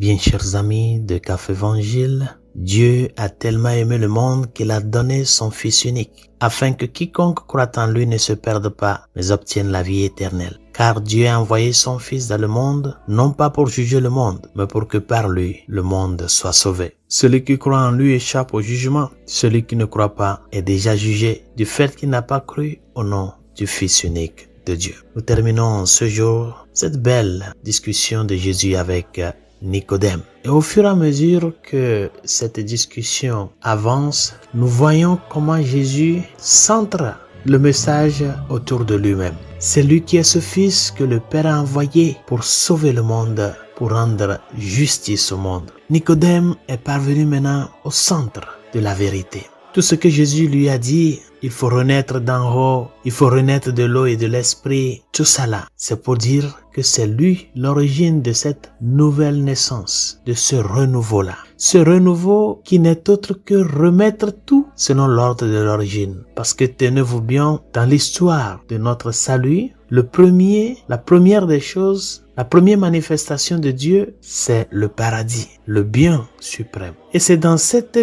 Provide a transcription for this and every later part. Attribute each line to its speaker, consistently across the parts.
Speaker 1: Bien chers amis de Café Évangile, Dieu a tellement aimé le monde qu'il a donné son Fils unique, afin que quiconque croit en lui ne se perde pas, mais obtienne la vie éternelle. Car Dieu a envoyé son Fils dans le monde, non pas pour juger le monde, mais pour que par lui, le monde soit sauvé. Celui qui croit en lui échappe au jugement. Celui qui ne croit pas est déjà jugé du fait qu'il n'a pas cru au nom du Fils unique de Dieu. Nous terminons ce jour cette belle discussion de Jésus avec Nicodème. Et au fur et à mesure que cette discussion avance, nous voyons comment Jésus centre le message autour de lui-même. C'est lui qui est ce Fils que le Père a envoyé pour sauver le monde, pour rendre justice au monde. Nicodème est parvenu maintenant au centre de la vérité. Tout ce que Jésus lui a dit, il faut renaître d'en haut, il faut renaître de l'eau et de l'esprit, tout ça là, c'est pour dire que c'est lui l'origine de cette nouvelle naissance, de ce renouveau-là. Ce renouveau qui n'est autre que remettre tout selon l'ordre de l'origine. Parce que tenez-vous bien, dans l'histoire de notre salut, la première des choses, la première manifestation de Dieu, c'est le paradis, le bien suprême. Et c'est dans cette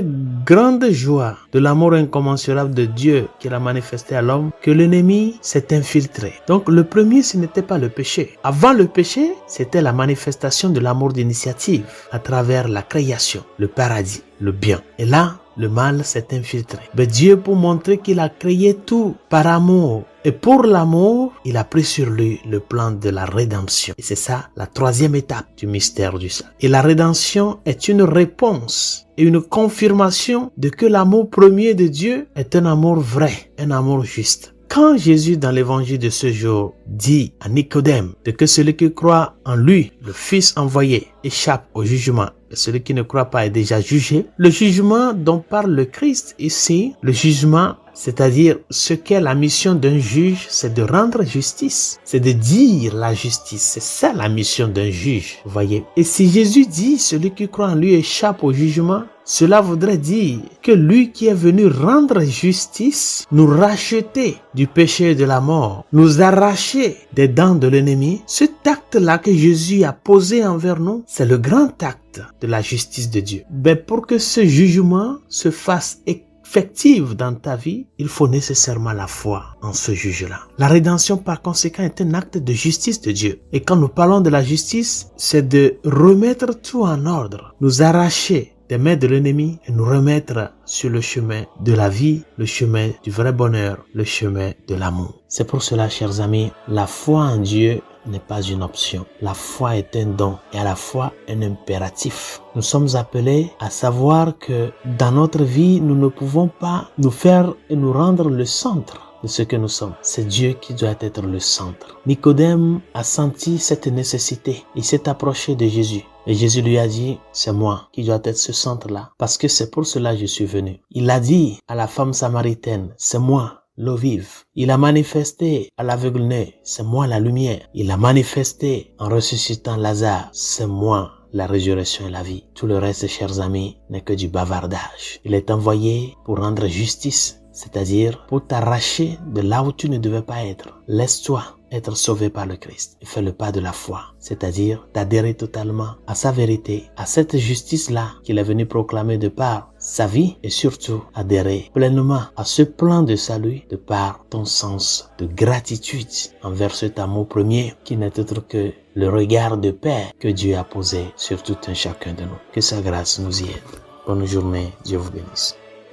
Speaker 1: grande joie de l'amour incommensurable de Dieu qu'il a manifesté à l'homme que l'ennemi s'est infiltré. Donc le premier, ce n'était pas le péché. Avant le péché, c'était la manifestation de l'amour d'initiative à travers la création, le paradis, le bien. Et là, le mal s'est infiltré. Mais Dieu, pour montrer qu'il a créé tout par amour, et pour l'amour, il a pris sur lui le plan de la rédemption. Et c'est ça, la troisième étape du mystère du salut. Et la rédemption est une réponse et une confirmation de que l'amour premier de Dieu est un amour vrai, un amour juste. Quand Jésus, dans l'évangile de ce jour, dit à Nicodème de que celui qui croit en lui, le Fils envoyé, échappe au jugement, et celui qui ne croit pas est déjà jugé, le jugement dont parle le Christ ici, le jugement, c'est-à-dire ce qu'est la mission d'un juge, c'est de rendre justice, c'est de dire la justice, c'est ça la mission d'un juge, vous voyez. Et si Jésus dit celui qui croit en lui échappe au jugement, cela voudrait dire que lui qui est venu rendre justice, nous racheter du péché et de la mort, nous arracher des dents de l'ennemi, cet acte-là que Jésus a posé envers nous, c'est le grand acte de la justice de Dieu. Mais pour que ce jugement se fasse effective dans ta vie, il faut nécessairement la foi en ce juge-là. La rédemption, par conséquent, est un acte de justice de Dieu. Et quand nous parlons de la justice, c'est de remettre tout en ordre, nous arracher des mains de l'ennemi et nous remettre sur le chemin de la vie, le chemin du vrai bonheur, le chemin de l'amour. C'est pour cela, chers amis, la foi en Dieu n'est pas une option. La foi est un don et à la fois un impératif. Nous sommes appelés à savoir que dans notre vie, nous ne pouvons pas nous faire et nous rendre le centre de ce que nous sommes. C'est Dieu qui doit être le centre. Nicodème a senti cette nécessité. Il s'est approché de Jésus. Et Jésus lui a dit, c'est moi qui dois être ce centre-là. Parce que c'est pour cela que je suis venu. Il a dit à la femme samaritaine, c'est moi l'eau vive. Il a manifesté à l'aveugle-né, c'est moi la lumière. Il a manifesté en ressuscitant Lazare, c'est moi la résurrection et la vie. Tout le reste, chers amis, n'est que du bavardage. Il est envoyé pour rendre justice, c'est-à-dire pour t'arracher de là où tu ne devais pas être. Laisse-toi être sauvé par le Christ et fais le pas de la foi, c'est-à-dire d'adhérer totalement à sa vérité, à cette justice-là qu'il est venu proclamer de par sa vie et surtout adhérer pleinement à ce plan de salut de par ton sens de gratitude envers cet amour premier qui n'est autre que le regard de paix que Dieu a posé sur tout un chacun de nous. Que sa grâce nous y aide. Bonne journée, Dieu vous bénisse.